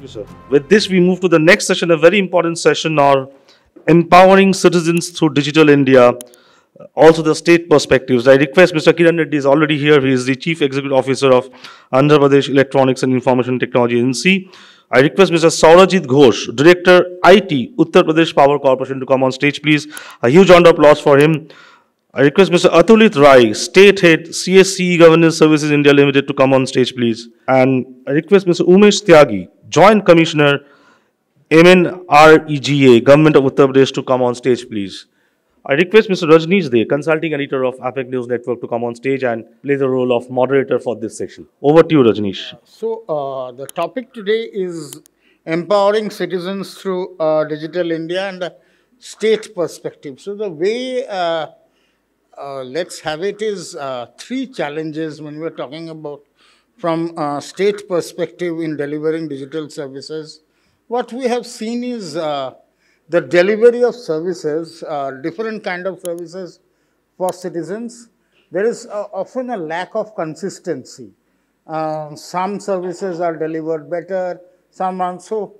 you, sir. With this, we move to the next session, a very important session on empowering citizens through digital India, also the state perspectives. I request Mr. Kiran Reddy is already here. He is the Chief Executive Officer of Andhra Pradesh Electronics and Information Technology Agency. I request Mr. Saurajit Ghosh, Director IT, Uttar Pradesh Power Corporation, to come on stage, please. A huge round of applause for him. I request Mr. Atulit Rai, State Head, CSC Governance Services India Limited, to come on stage, please. And I request Mr. Umesh Tyagi, Joint Commissioner, MNREGA, Government of Uttar Pradesh, to come on stage, please. I request Mr. Rajneesh De, Consulting Editor of APEC News Network, to come on stage and play the role of moderator for this session. Over to you, Rajneesh. The topic today is empowering citizens through digital India and the state perspective. So the way let's have it is three challenges when we're talking about from state perspective in delivering digital services. What we have seen is the delivery of services, different kind of services for citizens. There is often a lack of consistency. Some services are delivered better, some aren't. So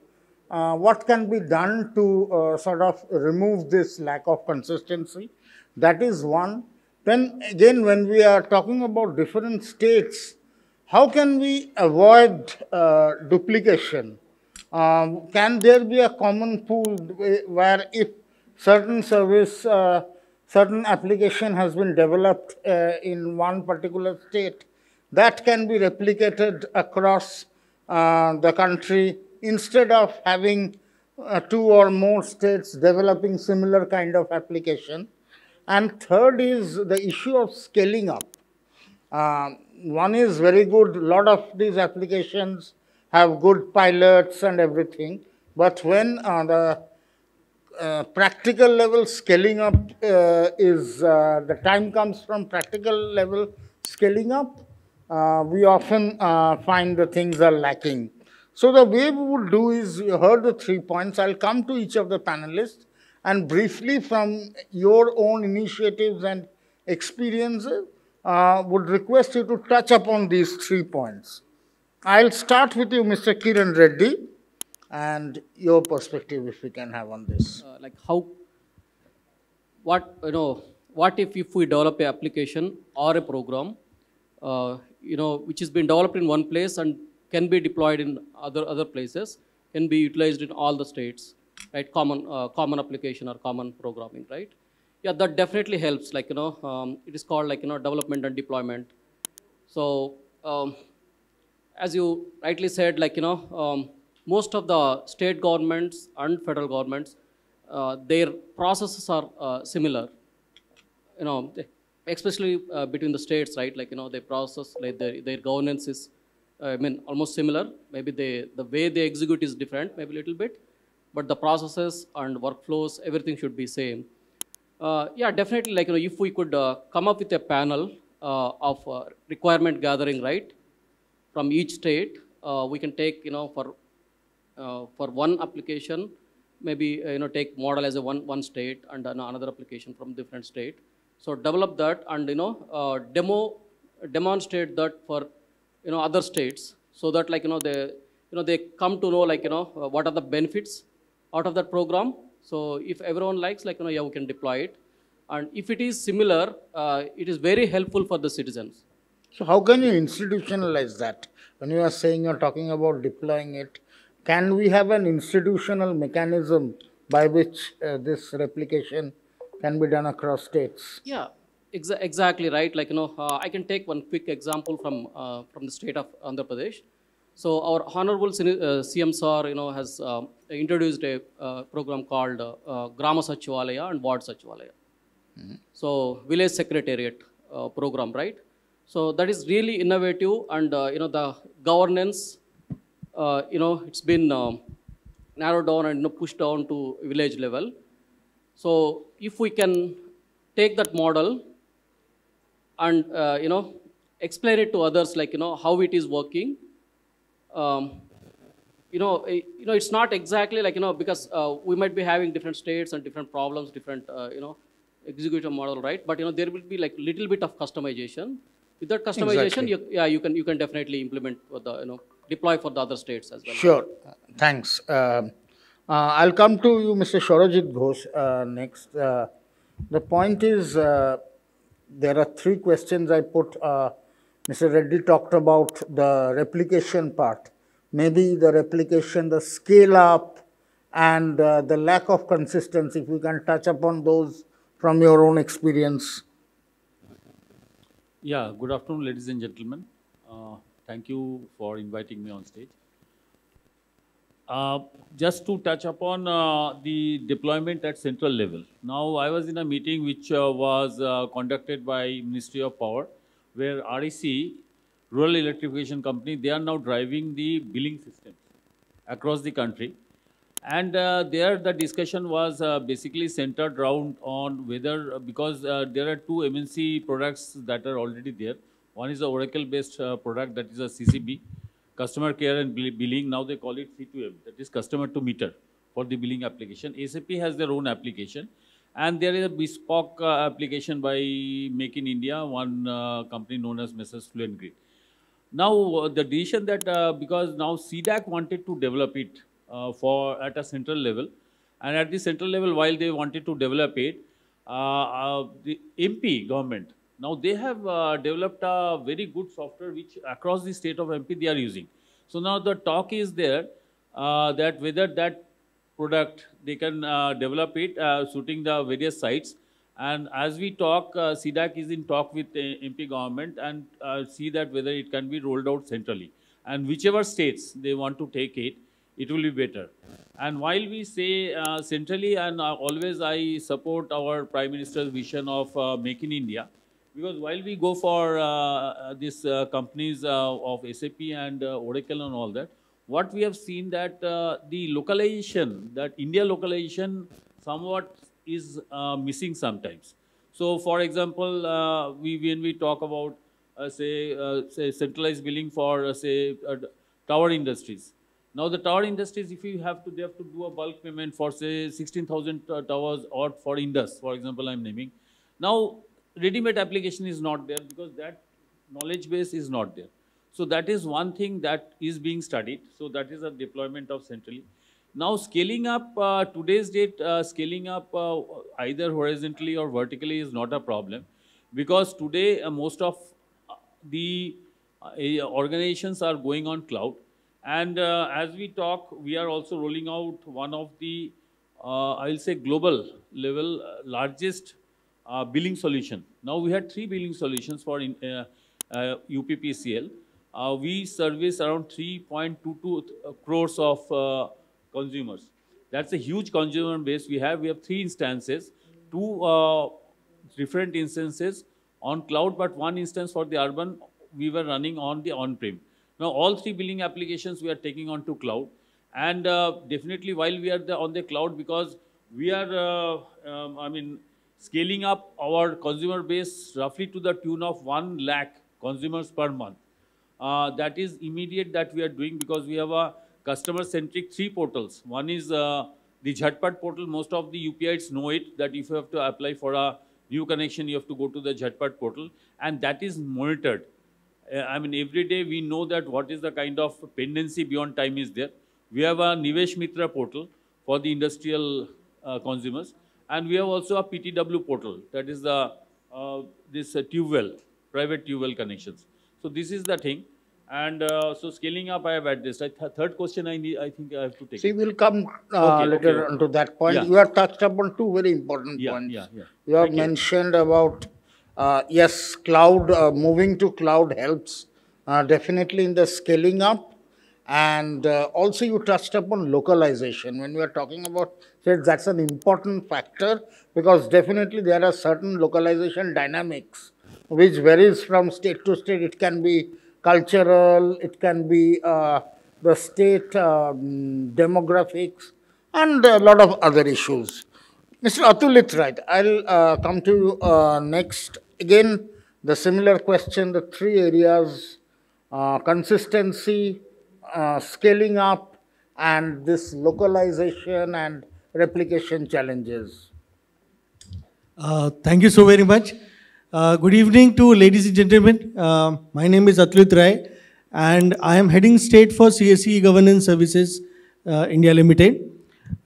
what can be done to sort of remove this lack of consistency? That is one. Then again, when we are talking about different states, how can we avoid duplication? Can there be a common pool where if certain service, certain application has been developed in one particular state, that can be replicated across the country instead of having two or more states developing similar kind of application? And third is the issue of scaling up. One is very good, a lot of these applications have good pilots and everything, but when the practical level scaling up the time comes from practical level scaling up, we often find the things are lacking. So the way we would do is, you heard the 3 points. I'll come to each of the panelists and briefly from your own initiatives and experiences, would request you to touch upon these 3 points. I'll start with you, Mr. Kiran Reddy, and your perspective if we can have on this. What if we develop an application or a program, which has been developed in one place and can be deployed in other places, can be utilized in all the states, right? Common application or common programming, right? Yeah, that definitely helps. It is called development and deployment. So as you rightly said, most of the state governments and federal governments, their processes are similar. Especially between the states, right? Their process, their governance is, almost similar. Maybe the way they execute is different, maybe a little bit, but the processes and workflows, everything should be same. Yeah, definitely. If we could come up with a panel of requirement gathering, right, from each state, we can take, for one application, maybe take model as a one state and another application from different state. So develop that and demonstrate that for other states, so that they come to know what are the benefits out of that program. So if everyone likes yeah, we can deploy it, and if it is similar, it is very helpful for the citizens. So how can you institutionalize that? When you are saying you're talking about deploying it, can we have an institutional mechanism by which this replication can be done across states? Yeah, exactly right. I can take one quick example from the state of Andhra Pradesh. So our Honorable CM Sir, has introduced a program called Grama Sachivalaya and Ward Sachivalaya. So village secretariat program, right? So that is really innovative, and the governance, it's been narrowed down and pushed down to village level. So if we can take that model and explain it to others, how it is working, it's not exactly because we might be having different states and different problems, different executive model, right? But there will be little bit of customization. With that customization, Exactly. you can definitely implement the deploy for the other states as well. Sure. Thanks. I'll come to you, Mr. Shorajit Ghosh, next. The point is, there are three questions I put. Mr. Reddy talked about the replication part. Maybe the replication, the scale up, and the lack of consistency. If you can touch upon those from your own experience. Yeah, good afternoon, ladies and gentlemen. Thank you for inviting me on stage. Just to touch upon the deployment at central level. Now, I was in a meeting which was conducted by Ministry of Power, where REC, Rural Electrification Company, they are now driving the billing systems across the country. And there the discussion was basically centered around on whether, because there are two MNC products that are already there. One is a Oracle-based product, that is a CCB, Customer Care and Billing. Now they call it C2M, that is Customer to Meter for the billing application. SAP has their own application. And there is a bespoke application by Make in India, one company known as Messrs. Fluent Grid. Now, the decision that, because now CDAC wanted to develop it at a central level, and at the central level, while they wanted to develop it, the MP government, now they have developed a very good software which across the state of MP they are using. So now the talk is there that whether that product they can develop it suiting the various sites. And as we talk, CDAC is in talk with MP government and see that whether it can be rolled out centrally. And whichever states they want to take it, it will be better. And while we say centrally, and always I support our Prime Minister's vision of Make in India, because while we go for these companies of SAP and Oracle and all that, what we have seen that the localization, that India localization somewhat is missing sometimes. So, for example, when we talk about say centralized billing for tower industries. Now, the tower industries, if you have to, they have to do a bulk payment for say 16,000 towers or for Indus, for example, I'm naming. Now, ready-made application is not there because that knowledge base is not there. So that is one thing that is being studied. So that is a deployment of centrally. Now scaling up, today's date, scaling up either horizontally or vertically is not a problem, because today most of the organizations are going on cloud. And as we talk, we are also rolling out one of the, I'll say global level largest billing solution. Now we had 3 billing solutions for UPPCL. We service around 3.22 crores of consumers. That's a huge consumer base we have. We have 3 instances, 2 different instances on cloud, but 1 instance for the urban we were running on the on-prem. Now all 3 billing applications we are taking on to cloud, and definitely while we are on the cloud, because we are, scaling up our consumer base roughly to the tune of 1 lakh consumers per month. That is immediate that we are doing, because we have a customer-centric 3 portals. One is the Jhatpat portal. Most of the UPIs know it, that if you have to apply for a new connection, you have to go to the Jhatpat portal, and that is monitored. Every day we know that what is the kind of pendency beyond time is there. We have a Nivesh Mitra portal for the industrial consumers, and we have also a PTW portal, that is the this tube well, private tube well connections. So this is the thing. And so scaling up, I have addressed. Third question I think I have to take. See, we'll come later on to that point. Yeah. You have touched upon 2 very important points. You have mentioned about, yes, cloud, moving to cloud helps definitely in the scaling up. And also you touched upon localization. When we are talking about, that's an important factor, because definitely there are certain localization dynamics which varies from state to state. It can be cultural, it can be the state demographics, and a lot of other issues. Mr. Atulit, right, I'll come to you next. Again, the similar question, the 3 areas, consistency, scaling up, and this localization and replication challenges. Thank you so very much. Good evening to ladies and gentlemen. My name is Atulit Rai, and I am heading state for CSE Governance Services India Limited.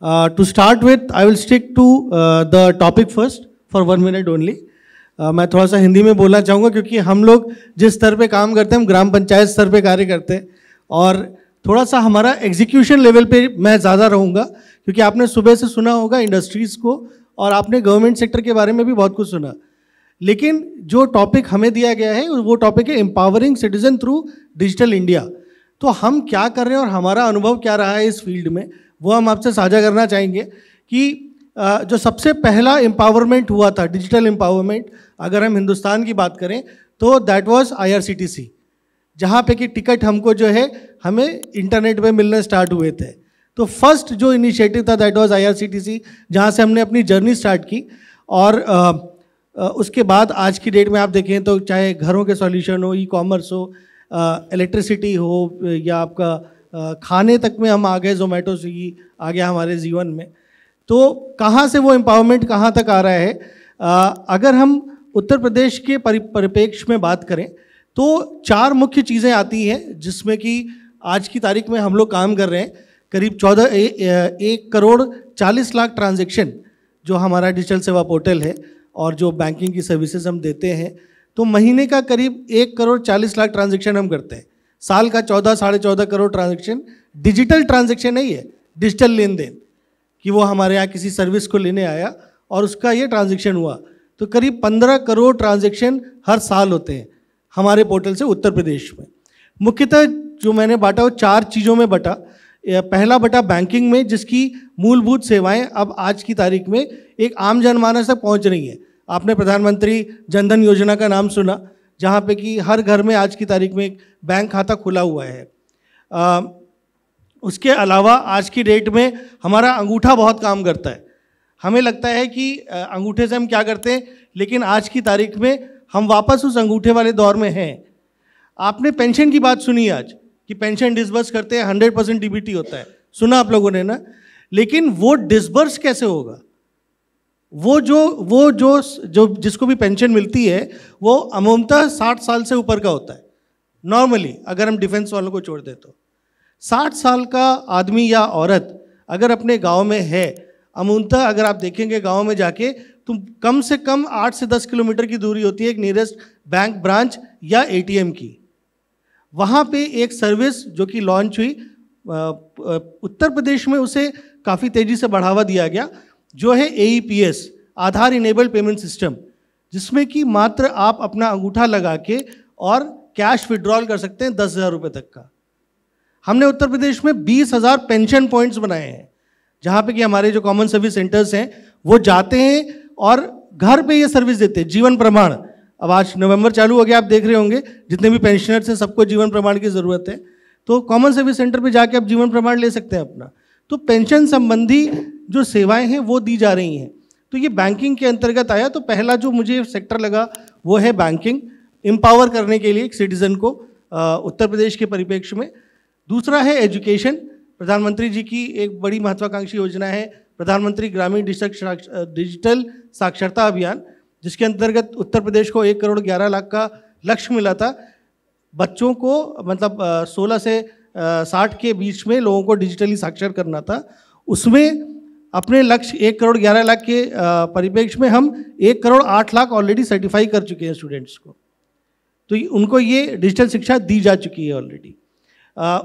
To start with, I will stick to the topic first for 1 minute only. मैं थोड़ा सा हिंदी में बोलना चाहूँगा क्योंकि हम लोग जिस स्तर पे काम करते हैं हम ग्राम पंचायत स्तर पे कार्य करते हैं और थोड़ा सा हमारा एग्जीक्यूशन लेवल पे मैं ज़्यादा रहूँगा क्योंकि आपने सुबह से सुना होगा इंडस्ट्रीज़ को और आपने गवर्नमेंट सेक्टर के बारे में भी बहुत कुछ सुना, लेकिन जो टॉपिक हमें दिया गया है वो टॉपिक है empowering citizen through digital India. तो हम क्या कर रहे हैं और हमारा अनुभव क्या रहा है इस फील्ड में वो हम आपसे साझा करना चाहेंगे कि जो सबसे पहला एम्पावरमेंट हुआ था, डिजिटल एम्पावरमेंट, अगर हम हिंदुस्तान की बात करें तो दैट वाज IRCTC, जहाँ पे कि टिकट हमको जो है हमें इंटरनेट पे मिलने स्टार्ट हुए थे। तो फर्स्ट जो इनिशिएटिव था दैट वाज IRCTC, जहाँ से हमने अपनी जर्नी स्टार्ट की और उसके बाद आज की डेट में आप देखें तो चाहे घरों के सॉल्यूशन हो, ई-कॉमर्स हो, इलेक्ट्रिसिटी हो या आपका खाने तक में हम आ गए, जोमेटो स्विगी आ गया हमारे जीवन में। तो कहाँ से वो एम्पावरमेंट कहाँ तक आ रहा है, अगर हम उत्तर प्रदेश के परिप्रेक्ष्य में बात करें तो 4 मुख्य चीज़ें आती हैं जिसमें कि आज की तारीख में हम लोग काम कर रहे हैं। करीब 1 करोड़ 40 लाख ट्रांजैक्शन जो हमारा डिजिटल सेवा पोर्टल है और जो बैंकिंग की सर्विसेज हम देते हैं, तो महीने का करीब 1 करोड़ 40 लाख ट्रांजैक्शन हम करते हैं। साल का 14 साढ़े 14 करोड़ ट्रांजैक्शन डिजिटल ट्रांजैक्शन नहीं है, डिजिटल लेन देन, कि वो हमारे यहाँ किसी सर्विस को लेने आया और उसका ये ट्रांजैक्शन हुआ। तो करीब 15 करोड़ ट्रांजैक्शन हर साल होते हैं हमारे पोर्टल से उत्तर प्रदेश में। मुख्यतः जो मैंने बांटा वो 4 चीज़ों में बटा। पहला बटा बैंकिंग में, जिसकी मूलभूत सेवाएं अब आज की तारीख में एक आम जनमानस तक पहुंच रही हैं। आपने प्रधानमंत्री जनधन योजना का नाम सुना, जहां पे कि हर घर में आज की तारीख में एक बैंक खाता खुला हुआ है। उसके अलावा आज की डेट में हमारा अंगूठा बहुत काम करता है। हमें लगता है कि अंगूठे से हम क्या करते हैं, लेकिन आज की तारीख में हम वापस उस अंगूठे वाले दौर में हैं। आपने पेंशन की बात सुनी आज कि पेंशन डिसबर्स करते हैं 100% DBT होता है, सुना आप लोगों ने ना, लेकिन वो डिसबर्स कैसे होगा? वो जो जिसको भी पेंशन मिलती है वो अमूमतः 60 साल से ऊपर का होता है नॉर्मली, अगर हम डिफेंस वालों को छोड़ दें तो। 60 साल का आदमी या औरत अगर अपने गांव में है, अमूमतः अगर आप देखेंगे गांव में जाके तो कम से कम 8 से 10 किलोमीटर की दूरी होती है एक नियरेस्ट बैंक ब्रांच या ATM की। वहाँ पे एक सर्विस जो कि लॉन्च हुई उत्तर प्रदेश में, उसे काफ़ी तेज़ी से बढ़ावा दिया गया, जो है AEPS, आधार इनेबल्ड पेमेंट सिस्टम, जिसमें कि मात्र आप अपना अंगूठा लगा के और कैश विड्रॉल कर सकते हैं 10,000 रुपये तक का। हमने उत्तर प्रदेश में 20,000 पेंशन पॉइंट्स बनाए हैं, जहाँ पे कि हमारे जो कॉमन सर्विस सेंटर्स हैं वो जाते हैं और घर पे ये सर्विस देते हैं। जीवन प्रमाण, अब आज नवंबर चालू हो गया, आप देख रहे होंगे जितने भी पेंशनर्स हैं सबको जीवन प्रमाण की ज़रूरत है, तो कॉमन सर्विस सेंटर पे जाके आप जीवन प्रमाण ले सकते हैं अपना। तो पेंशन संबंधी जो सेवाएं हैं वो दी जा रही हैं। तो ये बैंकिंग के अंतर्गत आया। तो पहला जो मुझे सेक्टर लगा वो है बैंकिंग, एम्पावर करने के लिए एक सिटीजन को उत्तर प्रदेश के परिप्रेक्ष्य में। दूसरा है एजुकेशन। प्रधानमंत्री जी की एक बड़ी महत्वाकांक्षी योजना है प्रधानमंत्री ग्रामीण डिजिटल साक्षरता अभियान, जिसके अंतर्गत उत्तर प्रदेश को 1 करोड़ 11 लाख का लक्ष्य मिला था। बच्चों को मतलब 16 से 60 के बीच में लोगों को डिजिटली साक्षर करना था। उसमें अपने लक्ष्य 1 करोड़ 11 लाख के परिप्रेक्ष्य में हम 1 करोड़ 8 लाख ऑलरेडी सर्टिफाई कर चुके हैं स्टूडेंट्स को, तो उनको ये डिजिटल शिक्षा दी जा चुकी है ऑलरेडी।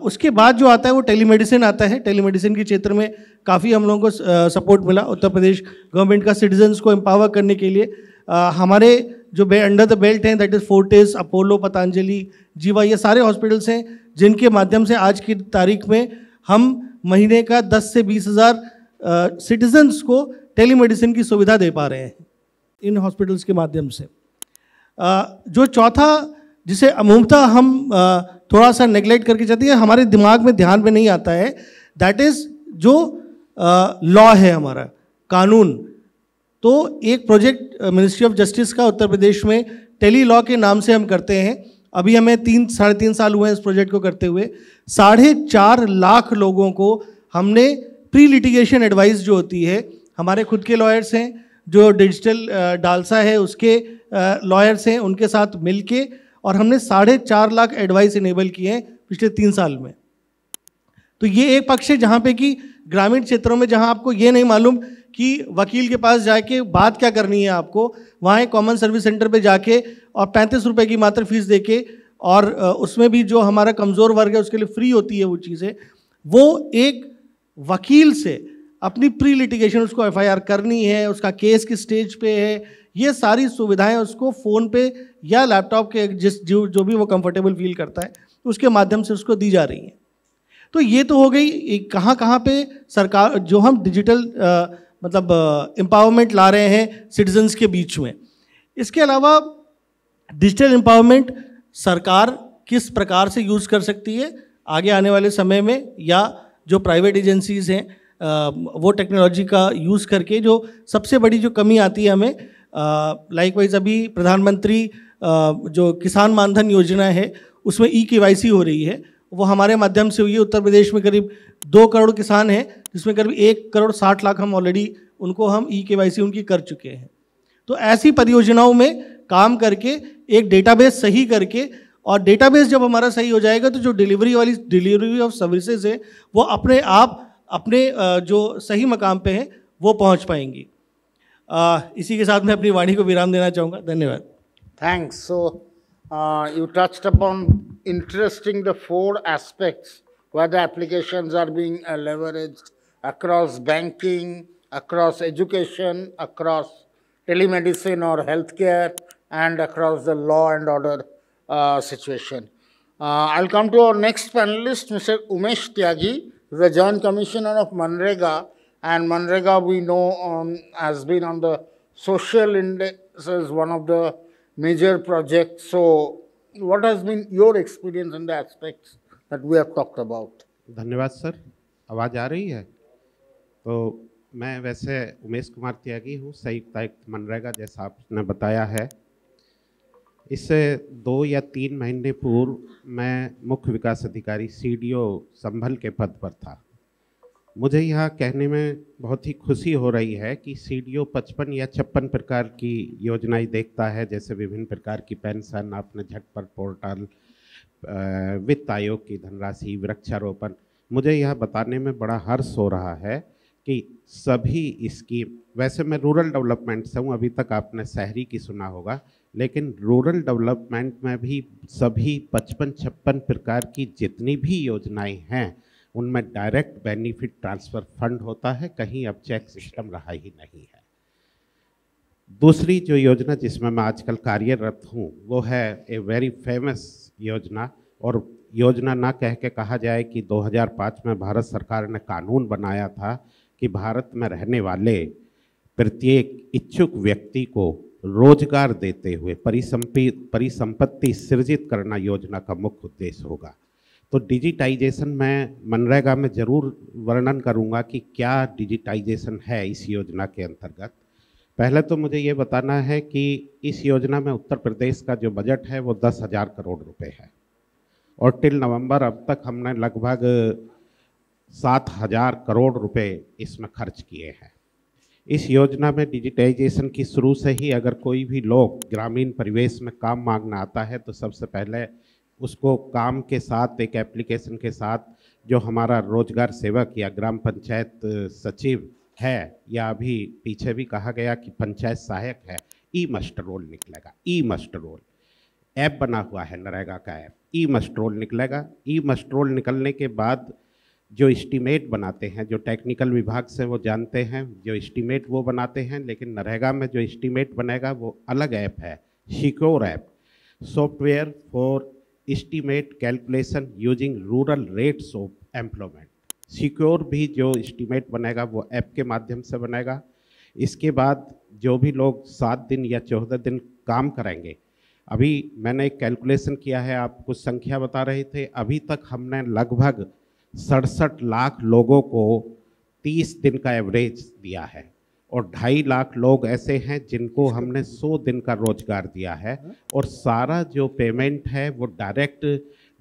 उसके बाद जो आता है वो टेलीमेडिसिन आता है। टेलीमेडिसिन के क्षेत्र में काफ़ी हम लोगों को सपोर्ट मिला उत्तर प्रदेश गवर्नमेंट का सिटीजन्स को एम्पावर करने के लिए। हमारे जो अंडर द बेल्ट हैं, that is Fortis, Apollo, Patanjali, जीवा, ये सारे हॉस्पिटल्स हैं जिनके माध्यम से आज की तारीख में हम महीने का 10 से 20,000 सिटीजन्स को टेलीमेडिसिन की सुविधा दे पा रहे हैं इन हॉस्पिटल्स के माध्यम से। जो चौथा, जिसे अमूमतः हम थोड़ा सा नेगलेक्ट करके चलते हैं, हमारे दिमाग में ध्यान में नहीं आता है, दैट इज़ जो लॉ है, हमारा कानून। तो एक प्रोजेक्ट मिनिस्ट्री ऑफ जस्टिस का उत्तर प्रदेश में टेली लॉ के नाम से हम करते हैं। अभी हमें 3-3.5 साल हुए हैं इस प्रोजेक्ट को करते हुए। 4.5 लाख लोगों को हमने प्री लिटिगेशन एडवाइस जो होती है, हमारे खुद के लॉयर्स हैं, जो डिजिटल डालसा है उसके लॉयर्स हैं, उनके साथ मिलके और हमने 4.5 लाख एडवाइस इनेबल किए हैं पिछले 3 साल में। तो ये एक पक्ष है जहाँ पे कि ग्रामीण क्षेत्रों में जहाँ आपको ये नहीं मालूम कि वकील के पास जाके बात क्या करनी है आपको, वहाँ एक कॉमन सर्विस सेंटर पे जाके और 35 रुपये की मात्र फीस देके, और उसमें भी जो हमारा कमज़ोर वर्ग है उसके लिए फ्री होती है वो चीज़ें, वो एक वकील से अपनी प्री लिटिगेशन उसको एफआईआर करनी है, उसका केस किस स्टेज पे है, ये सारी सुविधाएं उसको फ़ोन पे या लैपटॉप के जो भी वो कंफर्टेबल फील करता है उसके माध्यम से उसको दी जा रही हैं। तो ये तो हो गई कहाँ पे सरकार जो हम डिजिटल एम्पावरमेंट ला रहे हैं सिटीजन्स के बीच में। इसके अलावा डिजिटल एम्पावरमेंट सरकार किस प्रकार से यूज़ कर सकती है आगे आने वाले समय में, या जो प्राइवेट एजेंसीज़ हैं वो टेक्नोलॉजी का यूज़ करके, जो सबसे बड़ी जो कमी आती है हमें, लाइकवाइज अभी प्रधानमंत्री जो किसान मानधन योजना है उसमें ई-केवाईसी हो रही है, वो हमारे माध्यम से हुई है। उत्तर प्रदेश में करीब 2 करोड़ किसान हैं जिसमें करीब 1 करोड़ 60 लाख हम ऑलरेडी उनको हम ई-केवाईसी उनकी कर चुके हैं। तो ऐसी परियोजनाओं में काम करके एक डेटाबेस सही करके, और डेटाबेस जब हमारा सही हो जाएगा तो जो डिलीवरी ऑफ सर्विसेज है वो अपने आप अपने जो सही मकाम पे हैं वो पहुंच पाएंगी। इसी के साथ मैं अपनी वाणी को विराम देना चाहूँगा। धन्यवाद। Thanks. So, you touched upon interesting the 4 aspects where the applications are being leveraged across banking, across education, across telemedicine or healthcare, and across the law and order situation. I'll come to our next panelist, Mr. Umesh Tyagi, who is the Joint Commissioner of Manrega, and Manrega we know has been on the social index as one of the major projects. So, what has been your experience in the aspects that we have talked about? धन्यवाद sir. आवाज़ आ रही है? तो मैं वैसे उमेश कुमार त्यागी हूँ, संयुक्त आयुक्त मनरेगा, जैसा आपने बताया है। इससे 2 या 3 महीने पूर्व मैं मुख्य विकास अधिकारी CDO संभल के पद पर था। मुझे यहाँ कहने में बहुत ही खुशी हो रही है कि CDO 55 या 56 प्रकार की योजनाएं देखता है, जैसे विभिन्न प्रकार की पेंशन, आपने झटपट पोर्टल, वित्त आयोग की धनराशि, वृक्षारोपण। मुझे यह बताने में बड़ा हर्ष हो रहा है कि सभी स्कीम, वैसे मैं रूरल डेवलपमेंट से हूँ, अभी तक आपने शहरी की सुना होगा, लेकिन रूरल डेवलपमेंट में भी सभी 55-56 प्रकार की जितनी भी योजनाएं हैं उनमें डायरेक्ट बेनिफिट ट्रांसफ़र फंड होता है, कहीं अब चेक सिस्टम रहा ही नहीं है। दूसरी जो योजना जिसमें मैं आजकल कार्यरत हूँ वो है ए वेरी फेमस योजना, और योजना ना कह के कहा जाए कि 2005 में भारत सरकार ने कानून बनाया था कि भारत में रहने वाले प्रत्येक इच्छुक व्यक्ति को रोजगार देते हुए परिसंपत्ति सृजित करना योजना का मुख्य उद्देश्य होगा। तो डिजिटाइजेशन में मनरेगा में ज़रूर वर्णन करूंगा कि क्या डिजिटाइजेशन है इस योजना के अंतर्गत। पहले तो मुझे ये बताना है कि इस योजना में उत्तर प्रदेश का जो बजट है वो 10,000 करोड़ रुपए है, और टिल नवंबर अब तक हमने लगभग 7,000 करोड़ रुपए इसमें खर्च किए हैं। इस योजना में डिजिटाइजेशन की शुरू से ही अगर कोई भी लोग ग्रामीण परिवेश में काम मांगना आता है तो सबसे पहले उसको काम के साथ, एक एप्लीकेशन के साथ, जो हमारा रोजगार सेवक या ग्राम पंचायत सचिव है, या अभी पीछे भी कहा गया कि पंचायत सहायक है, ई मस्टर रोल निकलेगा। ई मस्टर रोल ऐप बना हुआ है, नरेगा का ऐप, ई मस्टर रोल निकलेगा। ई मस्टर रोल निकलने के बाद जो एस्टीमेट बनाते हैं, जो टेक्निकल विभाग से वो जानते हैं, जो एस्टीमेट वो बनाते हैं, लेकिन नरेगा में जो एस्टीमेट बनेगा वो अलग ऐप है, secure app, software for estimate calculation using rural rates of employment. Secure भी जो एस्टीमेट बनेगा वो ऐप के माध्यम से बनेगा। इसके बाद जो भी लोग 7 दिन या 14 दिन काम करेंगे, अभी मैंने एक कैलकुलेशन किया है, आप कुछ संख्या बता रहे थे, अभी तक हमने लगभग 67 लाख लोगों को 30 दिन का एवरेज दिया है, और 2.5 लाख लोग ऐसे हैं जिनको हमने 100 दिन का रोजगार दिया है। और सारा जो पेमेंट है वो डायरेक्ट,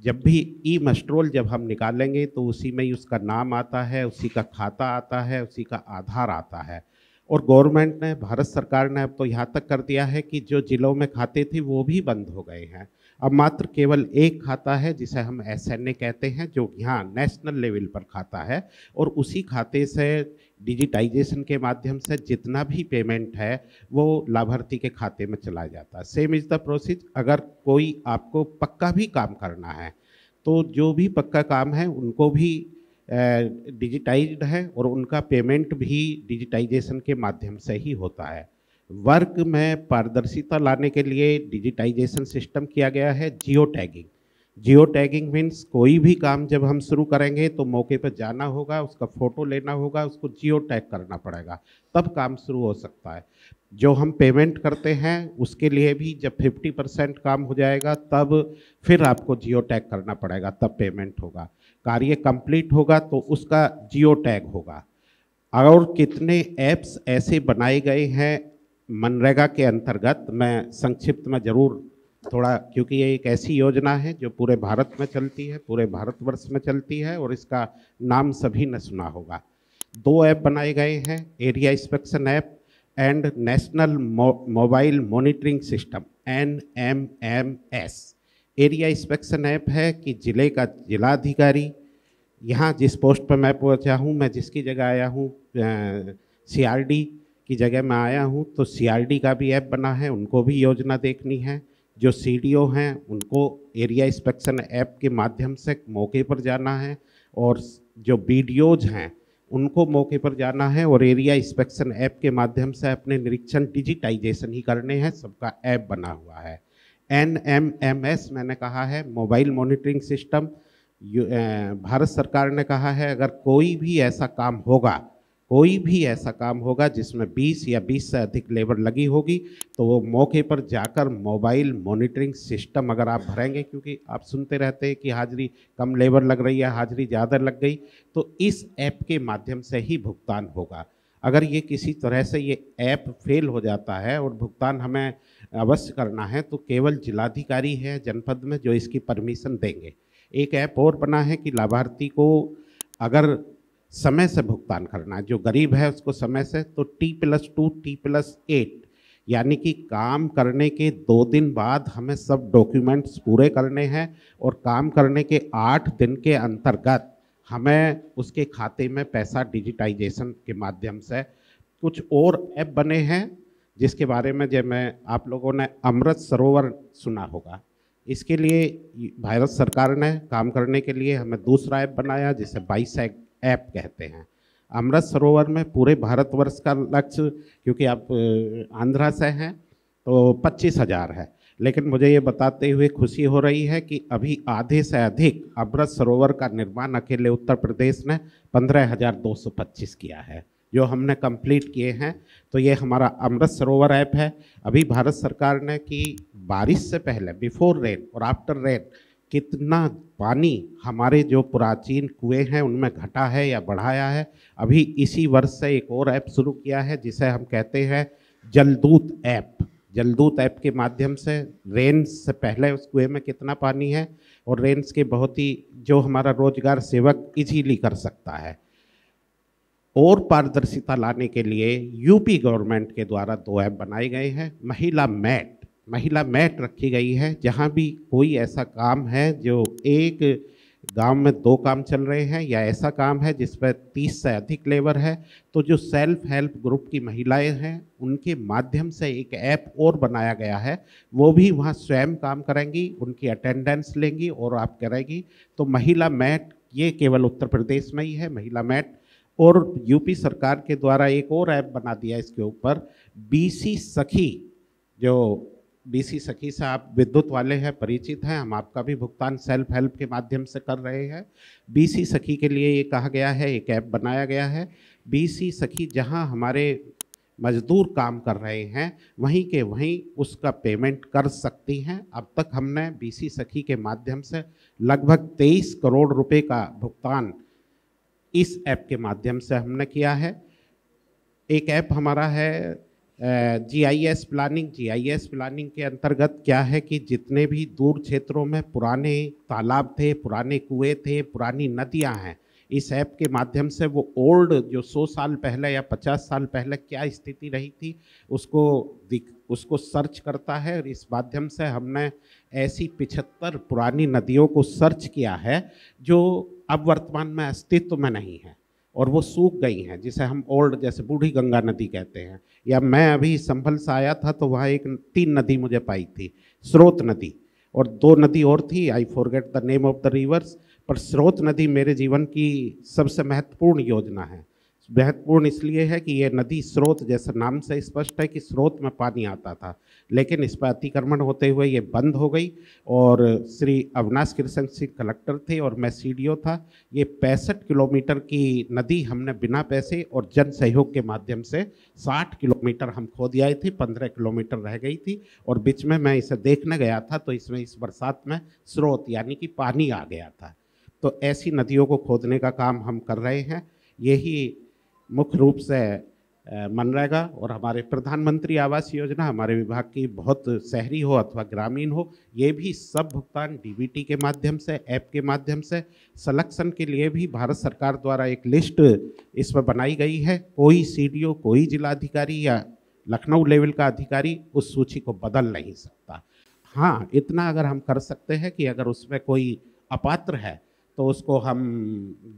जब भी ई मस्ट्रोल जब हम निकालेंगे तो उसी में ही उसका नाम आता है, उसी का खाता आता है, उसी का आधार आता है। और गवर्नमेंट ने, भारत सरकार ने अब तो यहाँ तक कर दिया है कि जो जिलों में खाते थे वो भी बंद हो गए हैं। अब मात्र केवल एक खाता है जिसे हम SNA कहते हैं, जो यहाँ नेशनल लेवल पर खाता है, और उसी खाते से डिजिटाइजेशन के माध्यम से जितना भी पेमेंट है वो लाभार्थी के खाते में चला जाता है। Same is the process. अगर कोई आपको पक्का भी काम करना है तो जो भी पक्का काम है उनको भी डिजिटाइज्ड है और उनका पेमेंट भी डिजिटाइजेशन के माध्यम से ही होता है। वर्क में पारदर्शिता लाने के लिए डिजिटाइजेशन सिस्टम किया गया है geo tagging. Geo tagging means कोई भी काम जब हम शुरू करेंगे तो मौके पर जाना होगा, उसका फ़ोटो लेना होगा, उसको जियो टैग करना पड़ेगा, तब काम शुरू हो सकता है। जो हम पेमेंट करते हैं उसके लिए भी जब 50% काम हो जाएगा तब फिर आपको जियो टैग करना पड़ेगा, तब पेमेंट होगा। कार्य कंप्लीट होगा तो उसका जियो टैग होगा। और कितने ऐप्स ऐसे बनाए गए हैं मनरेगा के अंतर्गत, मैं संक्षिप्त में ज़रूर थोड़ा, क्योंकि ये एक ऐसी योजना है जो पूरे भारत में चलती है, पूरे भारतवर्ष में चलती है और इसका नाम सभी ने सुना होगा। 2 ऐप बनाए गए हैं, area inspection app and national mobile monitoring system NMMS। Area inspection app है कि जिले का जिलाधिकारी, यहाँ जिस पोस्ट पर मैं पहुँचा हूँ, मैं जिसकी जगह आया हूँ CRD की जगह मैं आया हूँ, तो CRD का भी ऐप बना है, उनको भी योजना देखनी है। जो CDO हैं उनको एरिया इंस्पेक्शन ऐप के माध्यम से मौके पर जाना है, और जो BDOज हैं उनको मौके पर जाना है और एरिया इंस्पेक्शन ऐप के माध्यम से अपने निरीक्षण डिजिटाइजेशन ही करने हैं। सबका ऐप बना हुआ है। NMMS मैंने कहा है मोबाइल मॉनिटरिंग सिस्टम। भारत सरकार ने कहा है अगर कोई भी ऐसा काम होगा जिसमें 20 या 20 से अधिक लेबर लगी होगी तो वो मौके पर जाकर मोबाइल मॉनिटरिंग सिस्टम अगर आप भरेंगे, क्योंकि आप सुनते रहते हैं कि हाजिरी कम लेबर लग रही है, हाजिरी ज़्यादा लग गई, तो इस ऐप के माध्यम से ही भुगतान होगा। अगर ये किसी तरह से ये ऐप फेल हो जाता है और भुगतान हमें अवश्य करना है तो केवल जिलाधिकारी है जनपद में जो इसकी परमिशन देंगे। एक ऐप और बना है कि लाभार्थी को अगर समय से भुगतान करना है, जो गरीब है उसको समय से, तो T+2 T+8 यानी कि काम करने के 2 दिन बाद हमें सब डॉक्यूमेंट्स पूरे करने हैं और काम करने के 8 दिन के अंतर्गत हमें उसके खाते में पैसा डिजिटाइजेशन के माध्यम से। कुछ और ऐप बने हैं जिसके बारे में जब मैं आप लोगों ने अमृत सरोवर सुना होगा, इसके लिए भारत सरकार ने काम करने के लिए हमें दूसरा ऐप बनाया जिसे बाइसैग ऐप कहते हैं। अमृत सरोवर में पूरे भारतवर्ष का लक्ष्य, क्योंकि आप आंध्रा से हैं, तो 25,000 है, लेकिन मुझे ये बताते हुए खुशी हो रही है कि अभी आधे से अधिक अमृत सरोवर का निर्माण अकेले उत्तर प्रदेश ने 15,225 किया है, जो हमने कंप्लीट किए हैं। तो ये हमारा अमृत सरोवर ऐप है। अभी भारत सरकार ने कि बारिश से पहले, बिफोर रेन और आफ्टर रेन, कितना पानी हमारे जो प्राचीन कुएं हैं उनमें घटा है या बढ़ाया है। अभी इसी वर्ष से एक और ऐप शुरू किया है जिसे हम कहते हैं जलदूत ऐप। जलदूत ऐप के माध्यम से रेन्स से पहले उस कुएं में कितना पानी है और रेन्स के बहुत ही जो हमारा रोजगार सेवक इजीली कर सकता है। और पारदर्शिता लाने के लिए यूपी गवर्नमेंट के द्वारा 2 ऐप बनाए गए हैं। महिला मैट रखी गई है, जहां भी कोई ऐसा काम है जो एक गांव में 2 काम चल रहे हैं या ऐसा काम है जिस पर 30 से अधिक लेबर है, तो जो सेल्फ हेल्प ग्रुप की महिलाएं हैं उनके माध्यम से एक ऐप और बनाया गया है। वो भी वहां स्वयं काम करेंगी, उनकी अटेंडेंस लेंगी और आप करेंगी। तो महिला मैट ये केवल उत्तर प्रदेश में ही है, महिला मैट। और यूपी सरकार के द्वारा एक और ऐप बना दिया इसके ऊपर, BC सखी। जो BC सखी से आप विद्युत वाले हैं, परिचित हैं, हम आपका भी भुगतान सेल्फ हेल्प के माध्यम से कर रहे हैं। BC सखी के लिए ये कहा गया है, एक ऐप बनाया गया है। BC सखी जहां हमारे मजदूर काम कर रहे हैं वहीं के वहीं उसका पेमेंट कर सकती हैं। अब तक हमने BC सखी के माध्यम से लगभग 23 करोड़ रुपए का भुगतान इस ऐप के माध्यम से हमने किया है। एक ऐप हमारा है GIS प्लानिंग। GIS प्लानिंग के अंतर्गत क्या है कि जितने भी दूर क्षेत्रों में पुराने तालाब थे, पुराने कुएं थे, पुरानी नदियां हैं, इस ऐप के माध्यम से वो ओल्ड जो 100 साल पहले या 50 साल पहले क्या स्थिति रही थी उसको सर्च करता है। और इस माध्यम से हमने ऐसी 75 पुरानी नदियों को सर्च किया है जो अब वर्तमान में अस्तित्व में नहीं है और वो सूख गई हैं, जिसे हम ओल्ड, जैसे बूढ़ी गंगा नदी कहते हैं। या मैं अभी संभल से आया था तो वहाँ 3 नदी मुझे पाई थी, स्रोत नदी और 2 नदी और थी, I forget the name of the reverse, पर स्रोत नदी मेरे जीवन की सबसे महत्वपूर्ण योजना है। महत्वपूर्ण इसलिए है कि ये नदी स्रोत, जैसे नाम से स्पष्ट है कि स्रोत में पानी आता था, लेकिन इस पर अतिक्रमण होते हुए ये बंद हो गई। और श्री अविनाश कृष्ण सिंह कलेक्टर थे और मैं सीडीओ था। ये 65 किलोमीटर की नदी हमने बिना पैसे और जन सहयोग के माध्यम से 60 किलोमीटर हम खोद आए थे, 15 किलोमीटर रह गई थी। और बीच में मैं इसे देखने गया था तो इसमें इस बरसात में स्रोत यानी कि पानी आ गया था। तो ऐसी नदियों को खोदने का काम हम कर रहे हैं। यही मुख्य रूप से मनरेगा और हमारे प्रधानमंत्री आवास योजना, हमारे विभाग की, बहुत शहरी हो अथवा ग्रामीण हो, ये भी सब भुगतान डीबीटी के माध्यम से, ऐप के माध्यम से। सलेक्शन के लिए भी भारत सरकार द्वारा एक लिस्ट इसमें बनाई गई है। कोई सीडीओ, कोई जिलाधिकारी या लखनऊ लेवल का अधिकारी उस सूची को बदल नहीं सकता। हाँ, इतना अगर हम कर सकते हैं कि अगर उसमें कोई अपात्र है तो उसको हम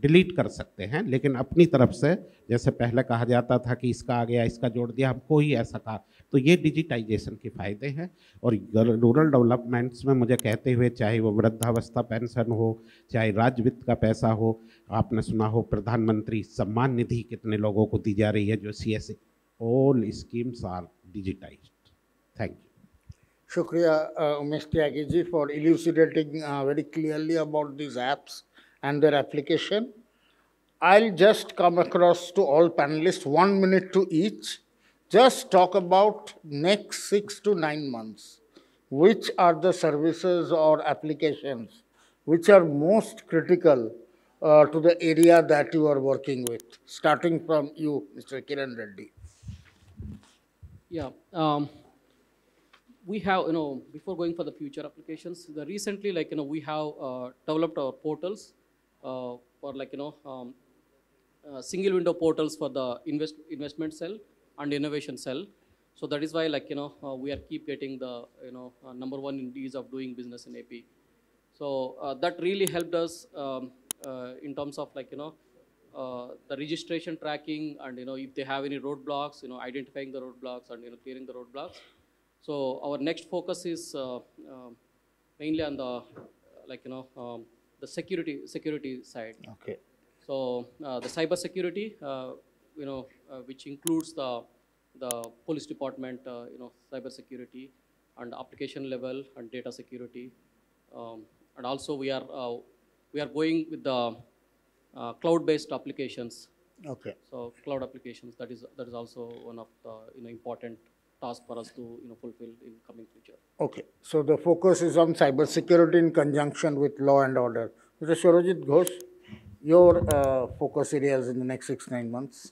डिलीट कर सकते हैं, लेकिन अपनी तरफ से, जैसे पहले कहा जाता था कि इसका आ गया, इसका जोड़ दिया, हम कोई ऐसा कहा। तो ये डिजिटाइजेशन के फ़ायदे हैं। और रूरल डेवलपमेंट्स में मुझे कहते हुए, चाहे वो वृद्धावस्था पेंशन हो, चाहे राज्य वित्त का पैसा हो, आपने सुना हो प्रधानमंत्री सम्मान निधि कितने लोगों को दी जा रही है, जो CSA, all schemes are digitized. Thank you. Shukriya, Umesh Tyagi ji, for elucidating very clearly about these apps and their application. I'll just come across to all panelists, 1 minute to each. Just talk about next 6 to 9 months. Which are the services or applications which are most critical to the area that you are working with? Starting from you, Mr. Kiran Reddy. Yeah. We have, before going for the future applications, recently, we have developed our portals for, single window portals for the investment cell and innovation cell. So that is why, we are keep getting the, number 1 in ease of doing business in AP. So that really helped us in terms of, the registration tracking and, if they have any roadblocks, identifying the roadblocks and, clearing the roadblocks. So our next focus is mainly on the, the security side. Okay. So the cyber security, which includes the police department, cyber security and application level and data security, and also we are going with the cloud-based applications. Okay. So cloud applications, that is also one of the important task for us to fulfill in coming future. Okay, so the focus is on cyber security in conjunction with law and order. Mr. Surojit Ghosh, your focus areas in the next 6-9 months.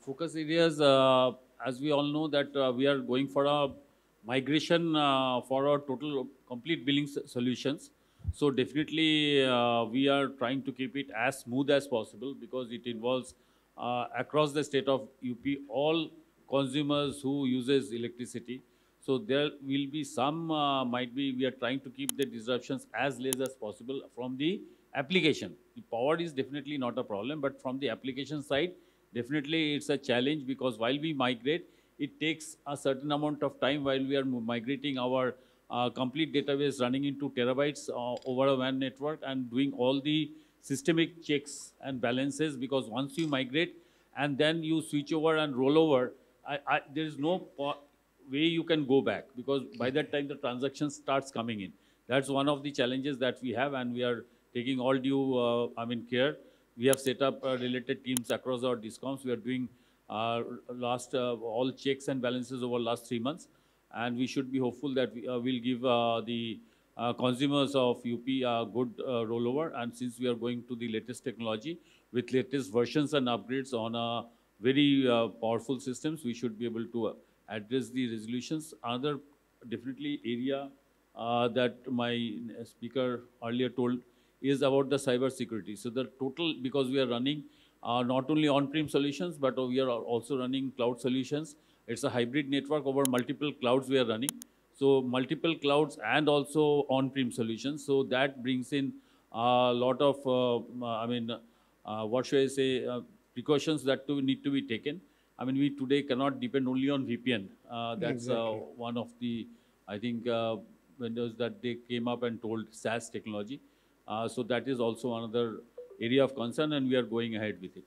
Focus areas, as we all know that we are going for a migration for our total complete billing solutions. So definitely we are trying to keep it as smooth as possible because it involves across the state of UP all consumers who uses electricity. So there will be some, we are trying to keep the disruptions as less as possible from the application. The power is definitely not a problem, but from the application side, definitely it's a challenge because while we migrate, it takes a certain amount of time while we are migrating our complete database running into terabytes over a WAN network and doing all the systemic checks and balances, because once you migrate and then you switch over and roll over, there is no way you can go back because by that time the transaction starts coming in. That's one of the challenges that we have, and we are taking all due care. We have set up related teams across our discoms. We are doing all checks and balances over last 3 months, and we should be hopeful that we will give the consumers of UP a good rollover. And since we are going to the latest technology with latest versions and upgrades on a very powerful systems, we should be able to address the resolutions. Another definitely area that my speaker earlier told is about the cyber security. So the total, because we are running not only on-prem solutions, but we are also running cloud solutions. It's a hybrid network over multiple clouds we are running. So multiple clouds and also on-prem solutions. So that brings in a lot of, what should I say, precautions that need to be taken. I mean, we today cannot depend only on VPN. That's Exactly. one of the, I think, vendors that they came up and told SaaS technology. So that is also another area of concern, and we are going ahead with it.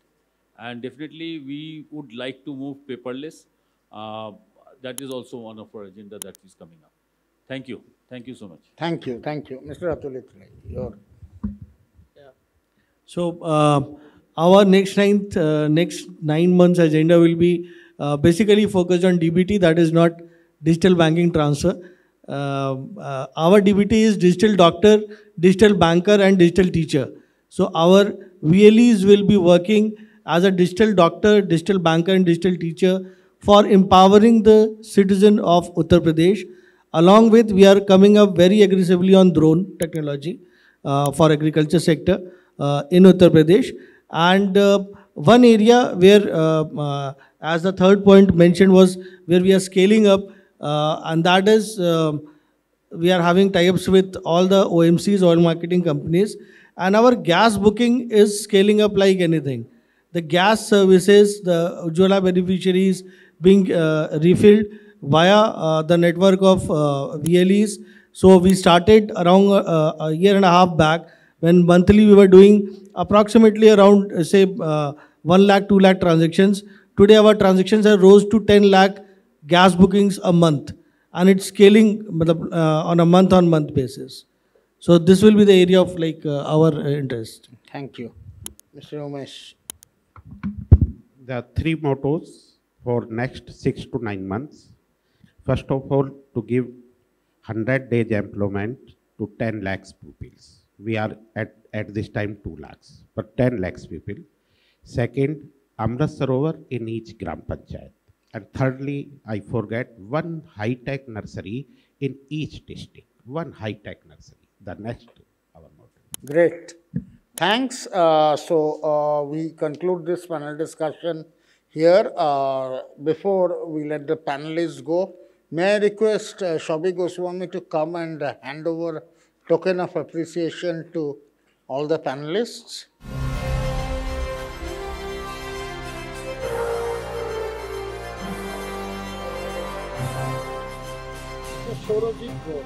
And definitely, we would like to move paperless. That is also one of our agenda that is coming up. Thank you. Thank you so much. Thank you. Thank you. Mr. Atulit Rai, your. So our next 9 months agenda will be basically focused on DBT, that is not digital banking transfer. Our DBT is digital doctor, digital banker and digital teacher. So our VLEs will be working as a digital doctor, digital banker and digital teacher for empowering the citizen of Uttar Pradesh. Along with, we are coming up very aggressively on drone technology for agriculture sector in Uttar Pradesh. And one area where, as the third point mentioned, was where we are scaling up, and that is we are having tie-ups with all the OMCs, oil marketing companies, and our gas booking is scaling up like anything. The gas services, the Ujjwala beneficiaries being refilled via the network of VLEs. So we started around a year and a half back, when monthly we were doing approximately around, say, 1 lakh, 2 lakh transactions. Today our transactions have rose to 10 lakh gas bookings a month, and it's scaling on a month-on-month basis. So this will be the area of our interest. Thank you. Mr. Umesh. There are 3 mottos for next 6 to 9 months. First of all, to give 100 days employment to 10 lakhs pupils. We are at this time 2 lakhs, but 10 lakhs people. Second, Amrit Sarovar in each Gram Panchayat. And thirdly, I forget, 1 high-tech nursery in each district. 1 high-tech nursery. The next, our motto. Great. Thanks. We conclude this panel discussion here. Before we let the panelists go, may I request Shobhi Goswami to come and hand over token of appreciation to all the panelists. Sorojit, go.